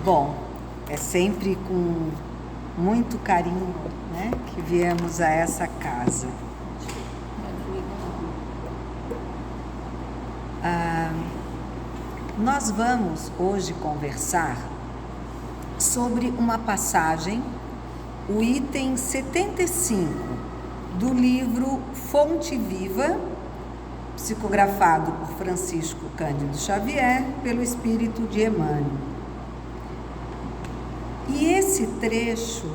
Bom, é sempre com muito carinho, né, que viemos a essa casa. Nós vamos hoje conversar sobre uma passagem, o item 75 do livro Fonte Viva, psicografado por Francisco Cândido Xavier, pelo Espírito de Emmanuel. E esse trecho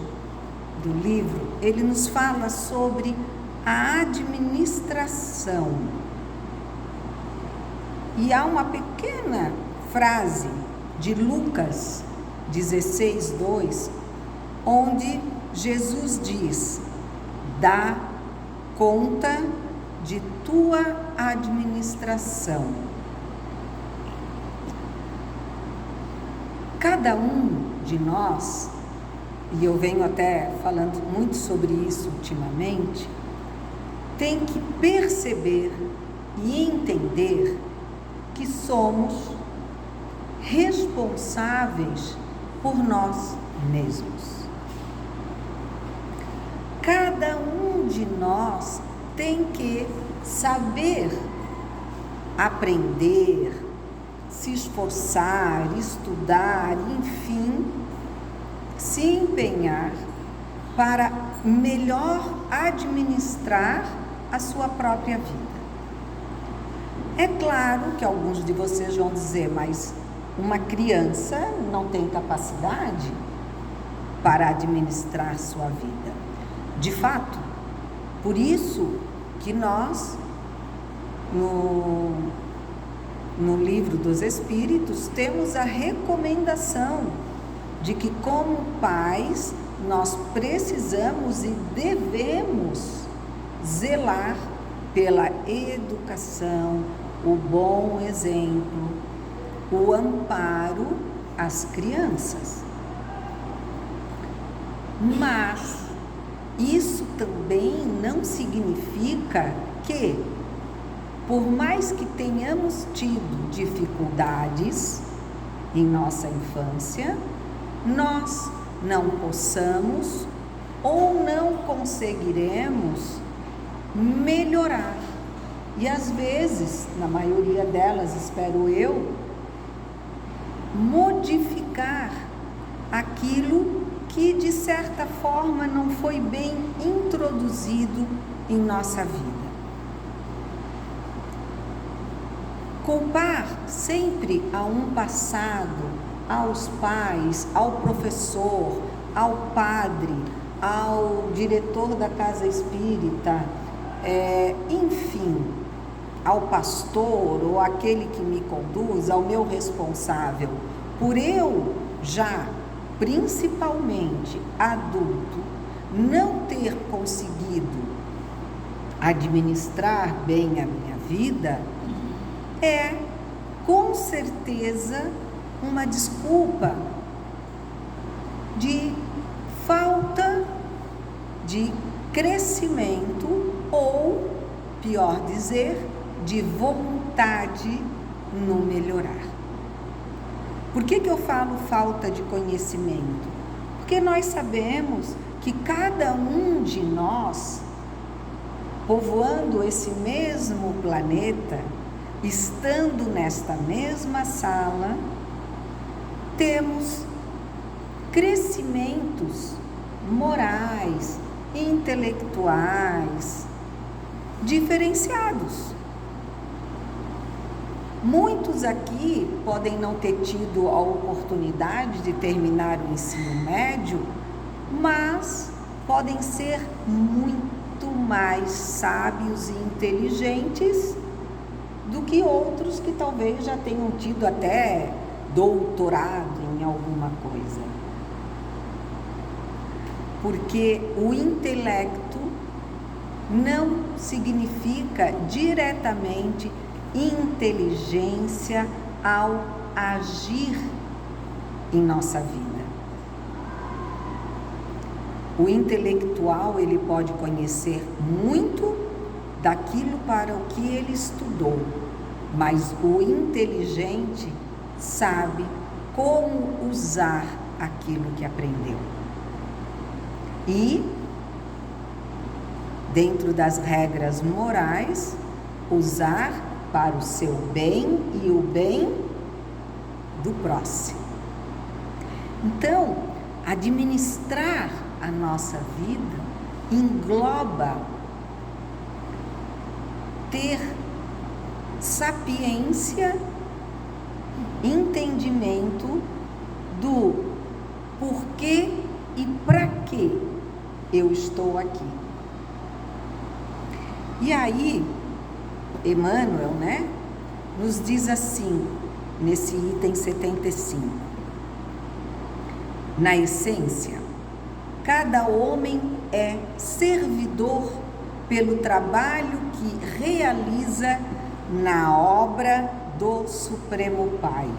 do livro, ele nos fala sobre a administração. E há uma pequena frase de Lucas 16:2, onde Jesus diz: dá conta de tua administração. Cada um de nós, e eu venho até falando muito sobre isso ultimamente, tem que perceber e entender que somos responsáveis por nós mesmos. Cada um de nós tem que saber aprender, se esforçar, estudar, enfim, se empenhar para melhor administrar a sua própria vida. É claro que alguns de vocês vão dizer, mas uma criança não tem capacidade para administrar sua vida. De fato, por isso que nós, no Livro dos Espíritos, temos a recomendação de que, como pais, nós precisamos e devemos zelar pela educação, o bom exemplo, o amparo às crianças. Mas isso também não significa que, por mais que tenhamos tido dificuldades em nossa infância, nós não possamos ou não conseguiremos melhorar. E às vezes, na maioria delas, espero eu, modificar aquilo que de certa forma não foi bem introduzido em nossa vida. Culpar sempre a um passado, aos pais, ao professor, ao padre, ao diretor da casa espírita, enfim, ao pastor ou aquele que me conduz, ao meu responsável, por eu já, principalmente adulto, não ter conseguido administrar bem a minha vida, é com certeza uma desculpa de falta de crescimento ou, pior dizer, de vontade no melhorar. Por que eu falo falta de conhecimento? Porque nós sabemos que cada um de nós, povoando esse mesmo planeta, estando nesta mesma sala, temos crescimentos morais, intelectuais, diferenciados. Muitos aqui podem não ter tido a oportunidade de terminar o ensino médio, mas podem ser muito mais sábios e inteligentes do que outros que talvez já tenham tido até doutorado em alguma coisa. Porque o intelecto não significa diretamente inteligência ao agir em nossa vida. O intelectual, ele pode conhecer muito daquilo para o que ele estudou, mas o inteligente sabe como usar aquilo que aprendeu. E, dentro das regras morais, usar para o seu bem e o bem do próximo. Então, administrar a nossa vida engloba ter sapiência, entendimento do porquê e para que eu estou aqui. E aí, Emmanuel, nos diz assim, nesse item 75. Na essência, cada homem é servidor pelo trabalho que realiza na obra do Supremo Pai.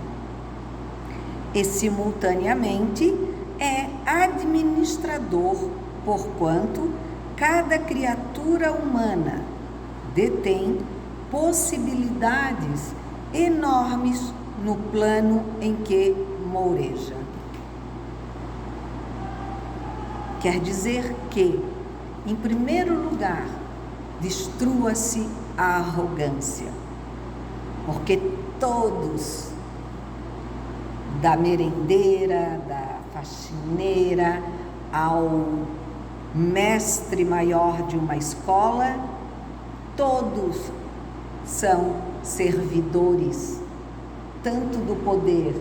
E, simultaneamente, é administrador, porquanto cada criatura humana detém possibilidades enormes no plano em que moureja. Quer dizer que, em primeiro lugar, destrua-se a arrogância, porque todos, da merendeira, da faxineira, ao mestre maior de uma escola, todos são servidores, tanto do poder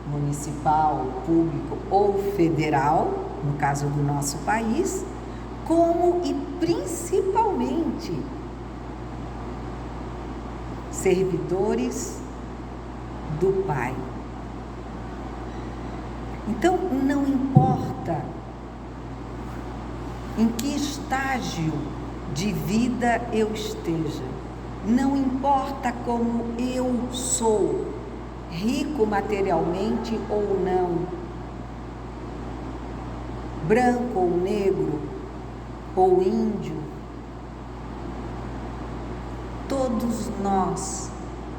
municipal, público ou federal, no caso do nosso país, como e principalmente servidores do Pai. Então, não importa em que estágio de vida eu esteja, não importa como eu sou, rico materialmente ou não, branco ou negro, ou índio, todos nós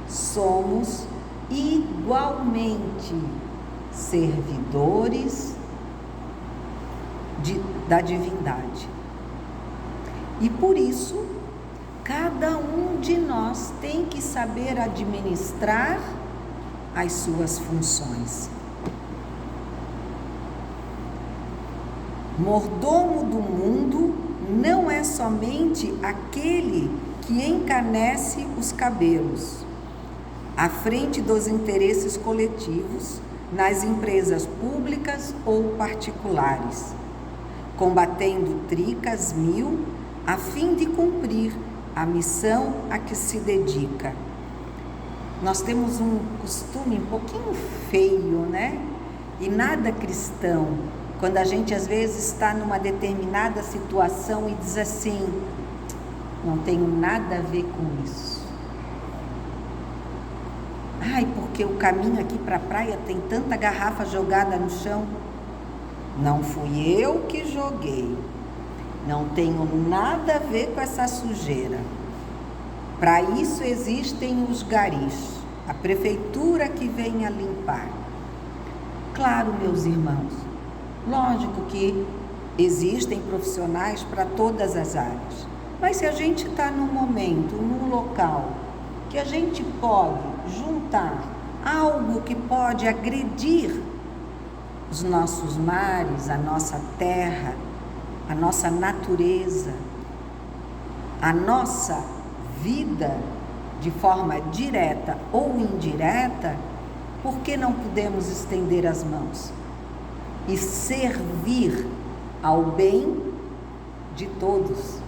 somos igualmente servidores da divindade. E por isso, cada um de nós tem que saber administrar as suas funções. Mordomo do mundo não é somente aquele que encarnece os cabelos à frente dos interesses coletivos nas empresas públicas ou particulares, combatendo tricas mil a fim de cumprir a missão a que se dedica. Nós temos um costume um pouquinho feio, e nada cristão, quando a gente às vezes está numa determinada situação e diz assim: não tenho nada a ver com isso. Ai, porque o caminho aqui para a praia tem tanta garrafa jogada no chão. Não fui eu que joguei. Não tenho nada a ver com essa sujeira. Para isso existem os garis, a prefeitura que vem a limpar. Claro, meus irmãos, lógico que existem profissionais para todas as áreas, mas se a gente está num momento, num local, que a gente pode juntar algo que pode agredir os nossos mares, a nossa terra, a nossa natureza, a nossa vida de forma direta ou indireta, por que não podemos estender as mãos e servir ao bem de todos?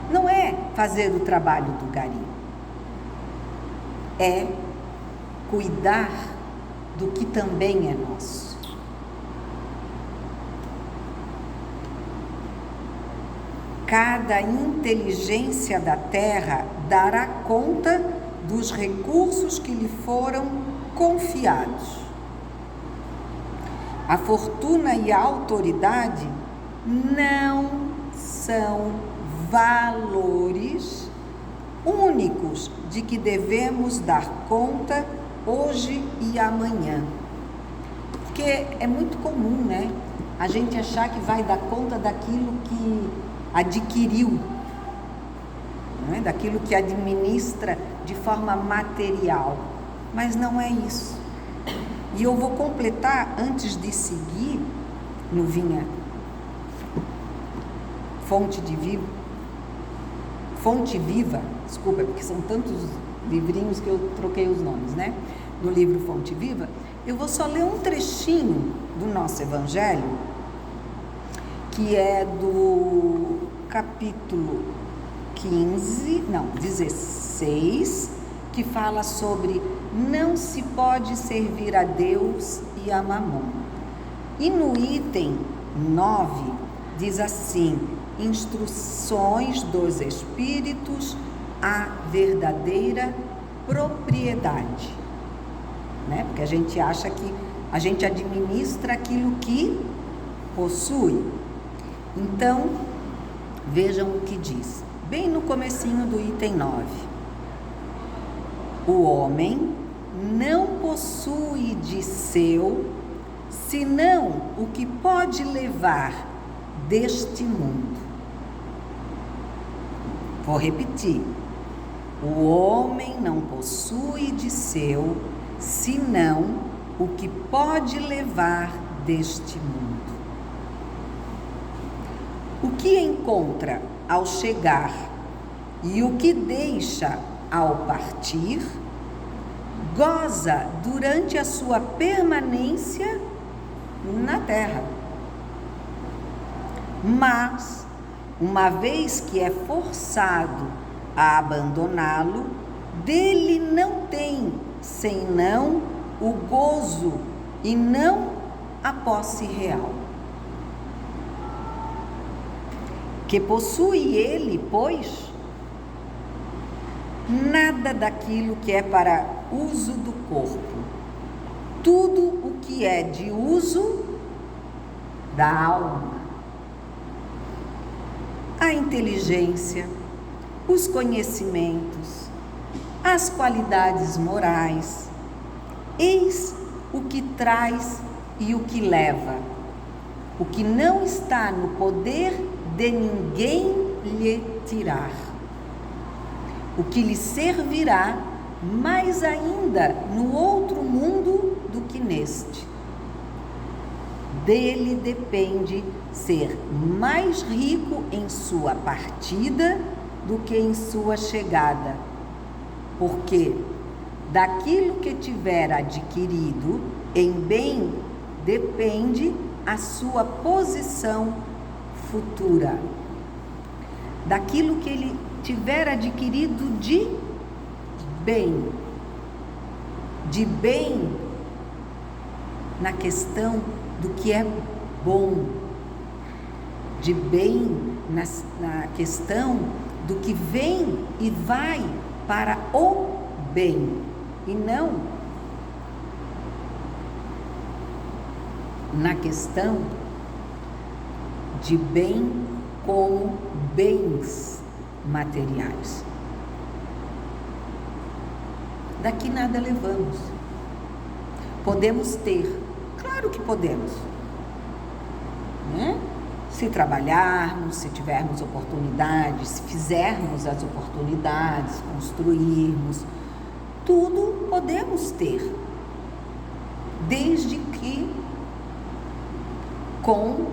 Não é fazer o trabalho do gari, é cuidar do que também é nosso. Cada inteligência da terra dará conta dos recursos que lhe foram confiados. A fortuna e a autoridade não são valores únicos de que devemos dar conta hoje e amanhã. Porque é muito comum, né? A gente achar que vai dar conta daquilo que adquiriu, né? Daquilo que administra de forma material. Mas não é isso. E eu vou completar, antes de seguir, no Vinha Fonte Viva, desculpa, porque são tantos livrinhos que eu troquei os nomes, né? No livro Fonte Viva, eu vou só ler um trechinho do nosso Evangelho, que é do capítulo 16, que fala sobre não se pode servir a Deus e a Mamon. E no item 9 diz assim: instruções dos espíritos à verdadeira propriedade, né? Porque a gente acha que a gente administra aquilo que possui. Então, vejam o que diz, bem no comecinho do item 9. O homem não possui de seu, senão o que pode levar deste mundo. Vou repetir. O homem não possui de seu, senão o que pode levar deste mundo. O que encontra ao chegar e o que deixa ao partir, goza durante a sua permanência na terra. Mas, uma vez que é forçado a abandoná-lo, dele não tem senão o gozo e não a posse real. Que possui ele, pois, nada daquilo que é para uso do corpo, tudo o que é de uso da alma. A inteligência, os conhecimentos, as qualidades morais, eis o que traz e o que leva, o que não está no poder de ninguém lhe tirar, o que lhe servirá mais ainda no outro mundo do que neste. Dele depende ser mais rico em sua partida do que em sua chegada, porque daquilo que tiver adquirido em bem depende a sua posição futura. Daquilo que ele tiver adquirido de bem na questão do que é bom, de bem na questão do que vem e vai para o bem, e não na questão de bem como bens materiais. Daqui nada levamos. Podemos ter, claro que podemos, né? Se trabalharmos, se tivermos oportunidades, se fizermos as oportunidades, construirmos, tudo podemos ter, desde que com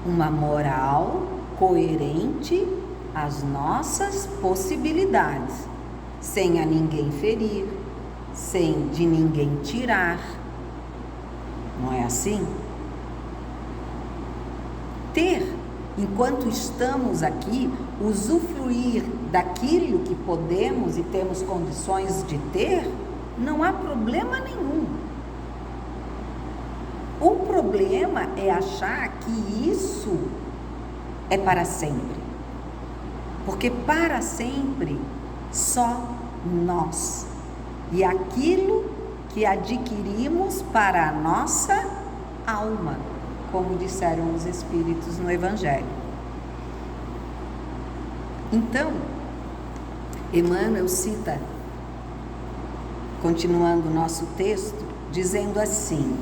uma moral coerente às nossas possibilidades, sem a ninguém ferir, sem de ninguém tirar. Não é assim? Ter, enquanto estamos aqui, usufruir daquilo que podemos e temos condições de ter, não há problema nenhum. O problema é achar que isso é para sempre. Porque para sempre só nós e aquilo que adquirimos para a nossa alma, como disseram os Espíritos no Evangelho. Então, Emmanuel cita continuando o nosso texto, dizendo assim: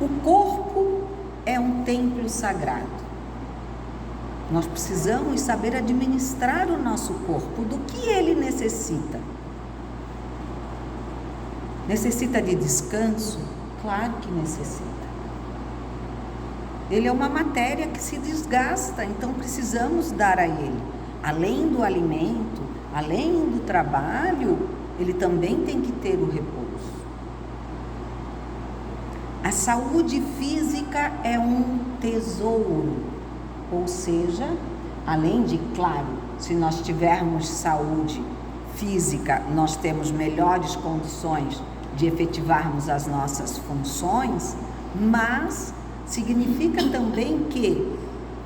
o corpo é um templo sagrado. Nós precisamos saber administrar o nosso corpo. Do que ele necessita? Necessita de descanso? Claro que necessita. Ele é uma matéria que se desgasta, então precisamos dar a ele. Além do alimento, além do trabalho, ele também tem que ter o repouso. A saúde física é um tesouro, ou seja, além de, claro, se nós tivermos saúde física, nós temos melhores condições de efetivarmos as nossas funções, mas significa também que,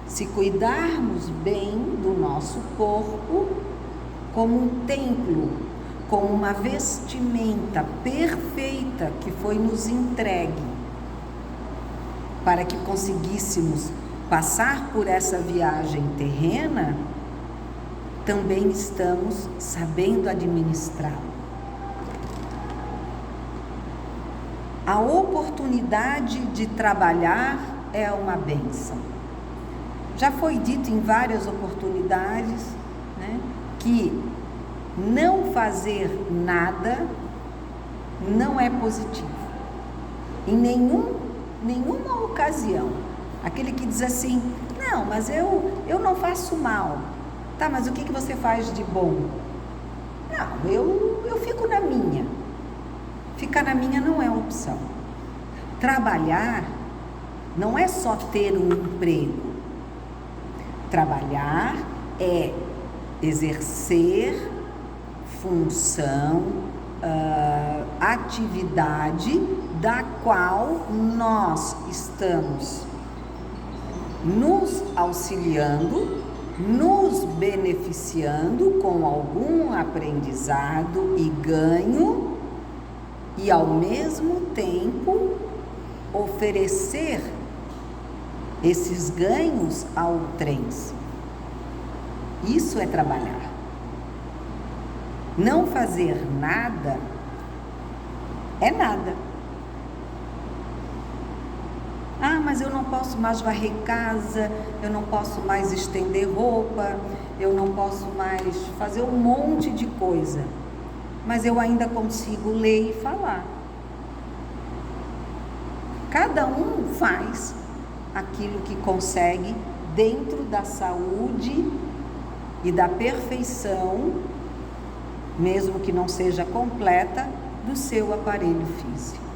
se cuidarmos bem do nosso corpo, como um templo, como uma vestimenta perfeita que foi nos entregue, para que conseguíssemos passar por essa viagem terrena, também estamos sabendo administrá-lo. A oportunidade de trabalhar é uma bênção. Já foi dito em várias oportunidades, né, que não fazer nada não é positivo. Em nenhuma ocasião. Aquele que diz assim: não, mas eu não faço mal. Tá, mas o que você faz de bom? Não, eu fico na minha. Ficar na minha não é opção. Trabalhar não é só ter um emprego. Trabalhar é exercer função, atividade da qual nós estamos nos auxiliando, nos beneficiando com algum aprendizado e ganho, e ao mesmo tempo oferecer esses ganhos a outrens. Isso é trabalhar. Não fazer nada é nada. Ah, mas eu não posso mais varrer casa, eu não posso mais estender roupa, eu não posso mais fazer um monte de coisa, mas eu ainda consigo ler e falar. Cada um faz aquilo que consegue dentro da saúde e da perfeição, mesmo que não seja completa, do seu aparelho físico.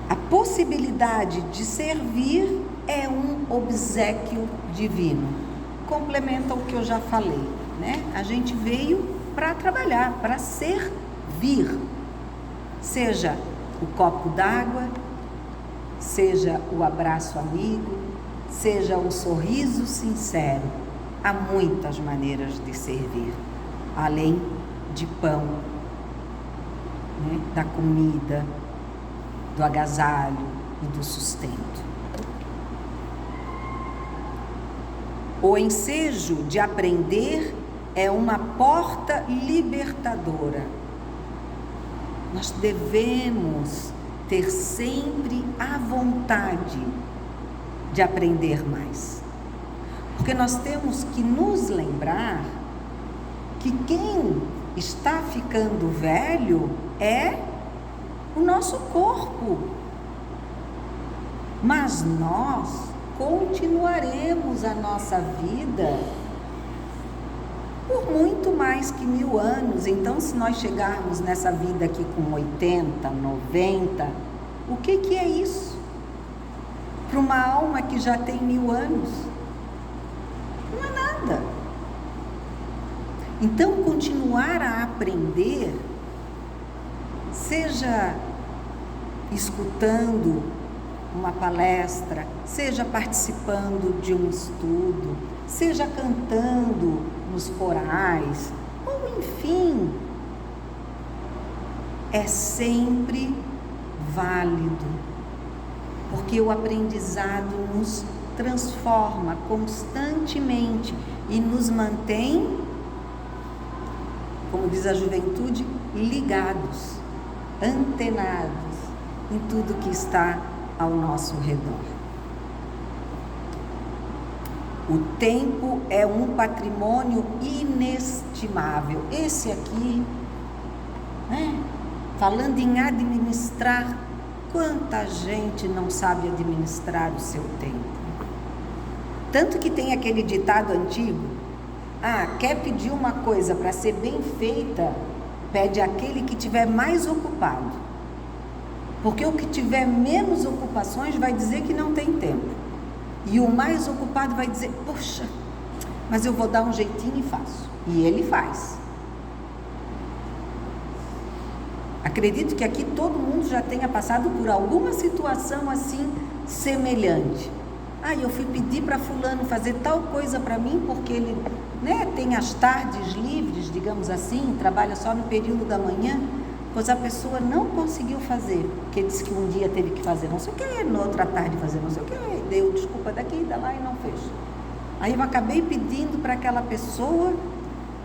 A possibilidade de servir é um obséquio divino. Complementa o que eu já falei, né? A gente veio para trabalhar, para servir. Seja o copo d'água, seja o abraço amigo, seja um sorriso sincero. Há muitas maneiras de servir, além de pão, né? Da comida, do agasalho e do sustento. O ensejo de aprender é uma porta libertadora. Nós devemos ter sempre a vontade de aprender mais. Porque nós temos que nos lembrar que quem está ficando velho é o nosso corpo. Mas nós continuaremos a nossa vida por muito mais que 1000 anos. Então, se nós chegarmos nessa vida aqui com 80, 90, o que é isso? Para uma alma que já tem 1000 anos? Não é nada. Então, continuar a aprender, seja escutando uma palestra, seja participando de um estudo, seja cantando nos corais, ou enfim, é sempre válido, porque o aprendizado nos transforma constantemente e nos mantém como diz a juventude, ligados, antenados em tudo que está ao nosso redor. O tempo é um patrimônio inestimável. Esse aqui, né? Falando em administrar, quanta gente não sabe administrar o seu tempo. Tanto que tem aquele ditado antigo: quer pedir uma coisa para ser bem feita, pede aquele que tiver mais ocupado. Porque o que tiver menos ocupações vai dizer que não tem tempo. E o mais ocupado vai dizer: poxa, mas eu vou dar um jeitinho e faço. E ele faz. Acredito que aqui todo mundo já tenha passado por alguma situação assim semelhante. Eu fui pedir para fulano fazer tal coisa para mim, porque ele, tem as tardes livres, digamos assim, trabalha só no período da manhã, pois a pessoa não conseguiu fazer, porque disse que um dia teve que fazer não sei o que, na outra tarde fazer não sei o que, deu desculpa daqui, da lá e não fez. Aí eu acabei pedindo para aquela pessoa,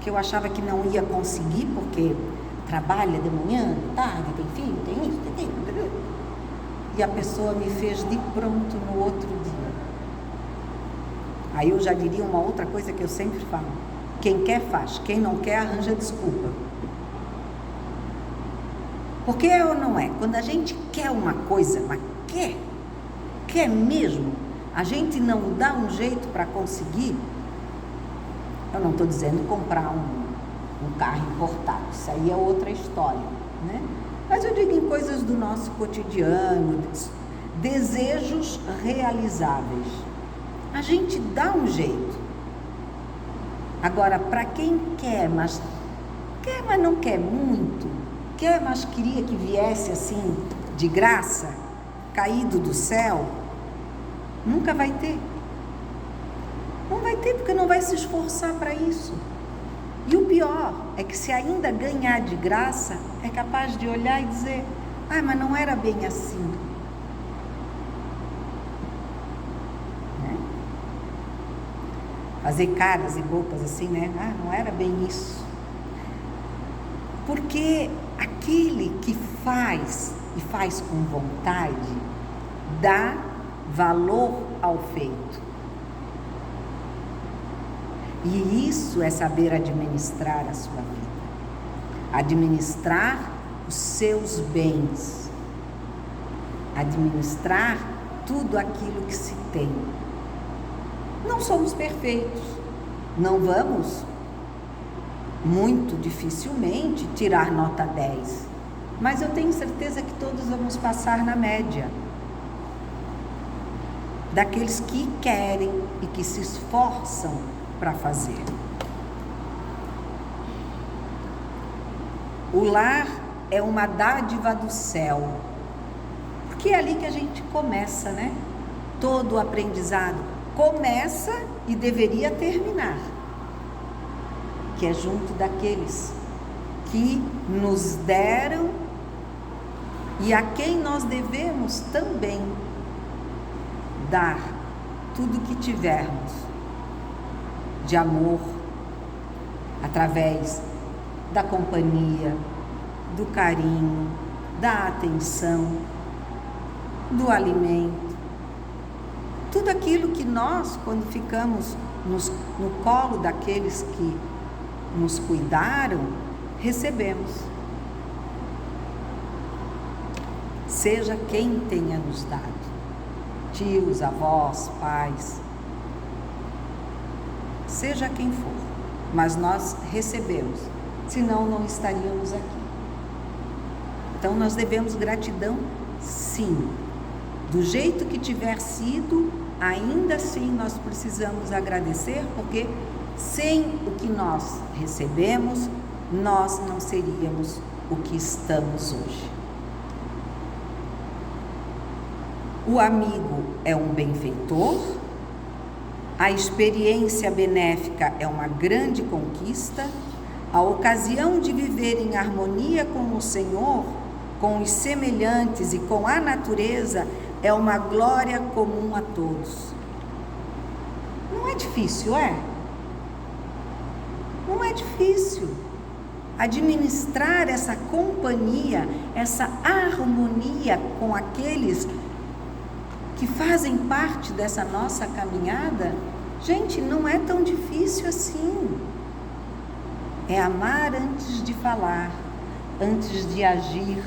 que eu achava que não ia conseguir, porque trabalha de manhã, de tarde, tem filho, tem isso, tem aquilo. E a pessoa me fez de pronto no outro dia. Aí eu já diria uma outra coisa que eu sempre falo: quem quer faz, quem não quer arranja desculpa. Porque é ou não é? Quando a gente quer uma coisa, mas quer mesmo, a gente não dá um jeito para conseguir. Eu não estou dizendo comprar um carro importado, isso aí é outra história, né? Mas eu digo em coisas do nosso cotidiano, desejos realizáveis. A gente dá um jeito. Agora, para quem quer, mas não quer muito, quer, mas queria que viesse assim, de graça, caído do céu, nunca vai ter. Não vai ter, porque não vai se esforçar para isso. E o pior é que, se ainda ganhar de graça, é capaz de olhar e dizer: mas não era bem assim. Fazer caras e bocas assim, não era bem isso. Porque aquele que faz, e faz com vontade, dá valor ao feito. E isso é saber administrar a sua vida. Administrar os seus bens. Administrar tudo aquilo que se tem. Não somos perfeitos. Não vamos, muito dificilmente, tirar nota 10. Mas eu tenho certeza que todos vamos passar na média. Daqueles que querem e que se esforçam para fazer. O lar é uma dádiva do céu, porque é ali que a gente começa, todo o aprendizado começa e deveria terminar, que é junto daqueles que nos deram e a quem nós devemos também dar tudo que tivermos de amor, através da companhia, do carinho, da atenção, do alimento, tudo aquilo que nós, quando ficamos no colo daqueles que nos cuidaram, recebemos. Seja quem tenha nos dado, tios, avós, pais, seja quem for, mas nós recebemos, senão não estaríamos aqui. Então nós devemos gratidão, sim. Do jeito que tiver sido, ainda assim nós precisamos agradecer, porque sem o que nós recebemos, nós não seríamos o que estamos hoje. O amigo é um benfeitor, a experiência benéfica é uma grande conquista, a ocasião de viver em harmonia com o Senhor, com os semelhantes e com a natureza é uma glória comum a todos. Não é difícil, é? Não é difícil. administrar essa companhia, essa harmonia com aqueles que fazem parte dessa nossa caminhada, gente, não é tão difícil assim. É amar antes de falar, antes de agir.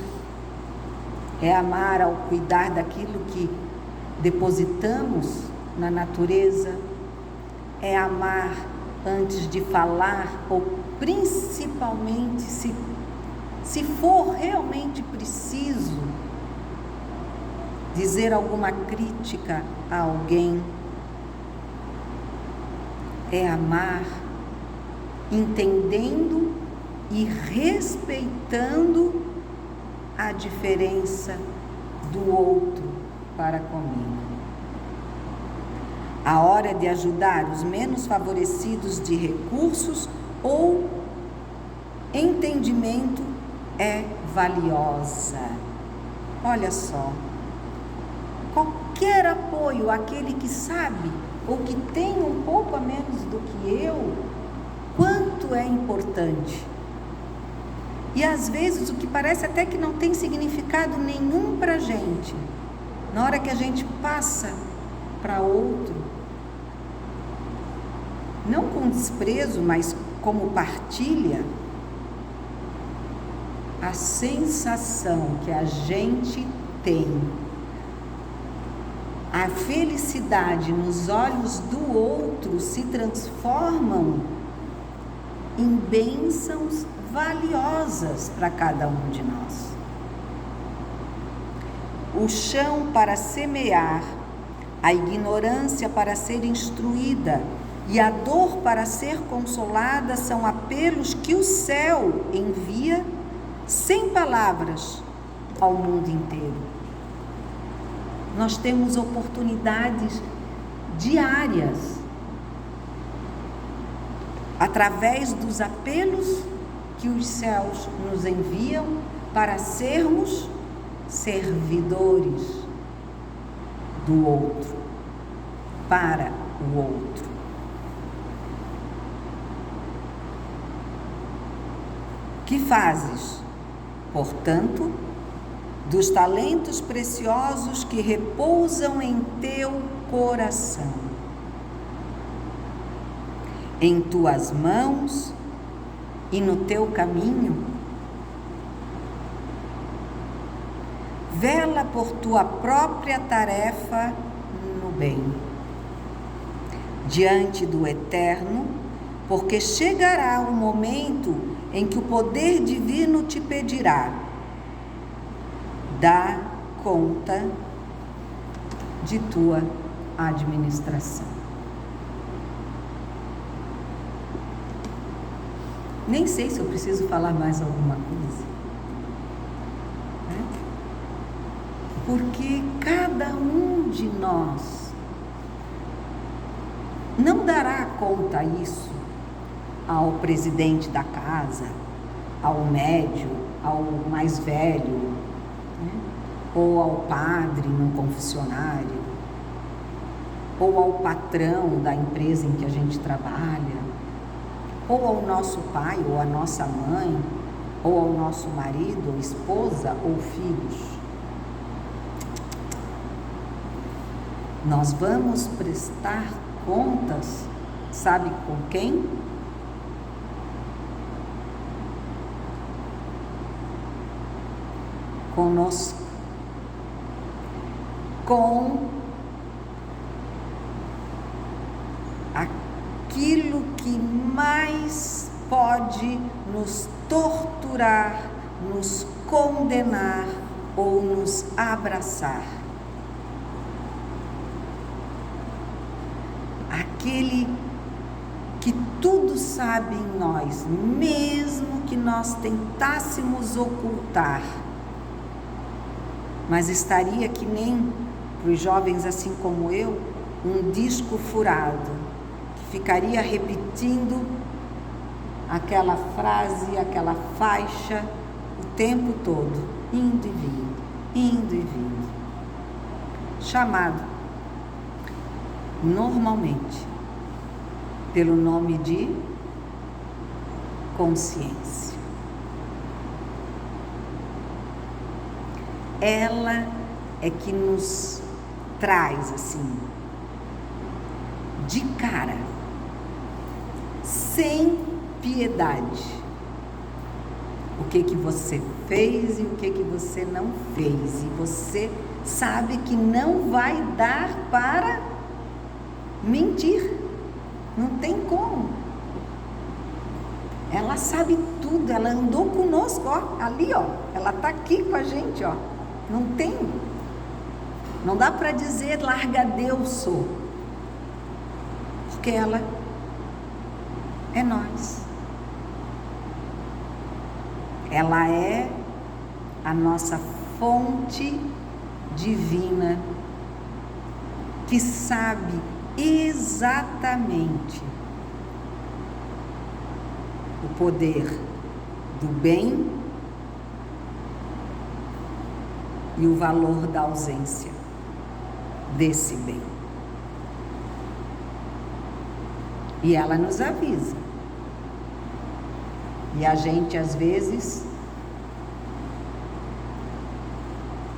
É amar ao cuidar daquilo que depositamos na natureza. É amar antes de falar, ou principalmente se for realmente preciso dizer alguma crítica a alguém. É amar entendendo e respeitando a diferença do outro para comigo. A hora de ajudar os menos favorecidos de recursos ou entendimento é valiosa. Olha só, qualquer apoio àquele que sabe ou que tem um pouco a menos do que eu, quanto é importante. E às vezes o que parece até que não tem significado nenhum para a gente, na hora que a gente passa para outro, não com desprezo, mas como partilha, a sensação que a gente tem, a felicidade nos olhos do outro se transformam em bênçãos valiosas para cada um de nós. O chão para semear, a ignorância para ser instruída e a dor para ser consolada são apelos que o céu envia sem palavras ao mundo inteiro. Nós temos oportunidades diárias, através dos apelos que os céus nos enviam para sermos servidores do outro, para o outro. Que fazes, portanto, dos talentos preciosos que repousam em teu coração, em tuas mãos e no teu caminho? Vela por tua própria tarefa no bem, diante do Eterno, porque chegará o momento em que o poder divino te pedirá: dá conta de tua administração. Nem sei se eu preciso falar mais alguma coisa, né? Porque cada um de nós não dará conta isso ao presidente da casa, ao médio, ao mais velho, né? Ou ao padre num confessionário, ou ao patrão da empresa em que a gente trabalha, ou ao nosso pai, ou à nossa mãe, ou ao nosso marido, ou esposa, ou filhos. Nós vamos prestar contas, sabe com quem? Conosco, com aquilo que mais pode nos torturar, nos condenar ou nos abraçar. Aquele que tudo sabe em nós, mesmo que nós tentássemos ocultar, mas estaria que nem para os jovens assim como eu, um disco furado, que ficaria repetindo aquela frase, aquela faixa o tempo todo, indo e vindo, indo e vindo. Chamado normalmente pelo nome de consciência. ela é que nos traz assim, de cara, sem piedade, o que você fez e o que você não fez, e você sabe que não vai dar para mentir, não tem como. Ela sabe tudo, ela andou conosco, ó, ali, ó, ela está aqui com a gente, ó, não dá para dizer larga Deus, sou, porque ela é nós. Ela é a nossa fonte divina, que sabe exatamente o poder do bem e o valor da ausência desse bem. E ela nos avisa. E a gente, às vezes,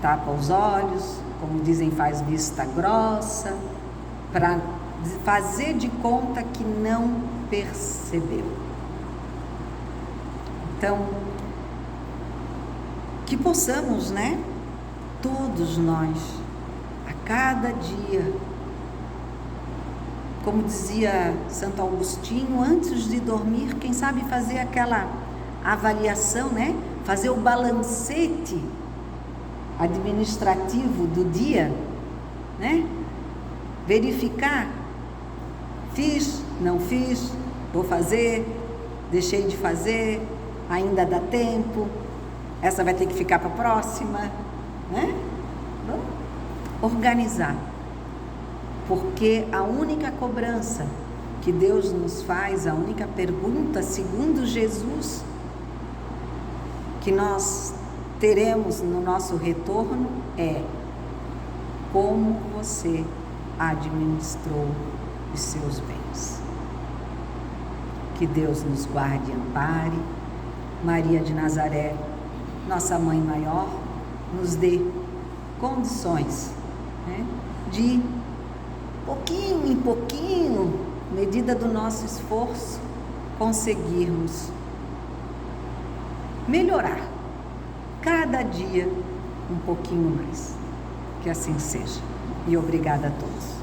tapa os olhos, como dizem, faz vista grossa, para fazer de conta que não percebeu. Então, que possamos, né? Todos nós, a cada dia, como dizia Santo Agostinho, antes de dormir, quem sabe fazer aquela avaliação, né? Fazer o balancete administrativo do dia, né? Verificar, fiz, não fiz, vou fazer, deixei de fazer, ainda dá tempo, essa vai ter que ficar para a próxima, né? Vamos organizar. Porque a única cobrança que Deus nos faz, a única pergunta, segundo Jesus, que nós teremos no nosso retorno é: como você administrou os seus bens? Que Deus nos guarde e ampare. Maria de Nazaré, nossa Mãe Maior, nos dê condições, né, de pouquinho em pouquinho, medida do nosso esforço, conseguirmos melhorar cada dia um pouquinho mais. Que assim seja. E obrigada a todos.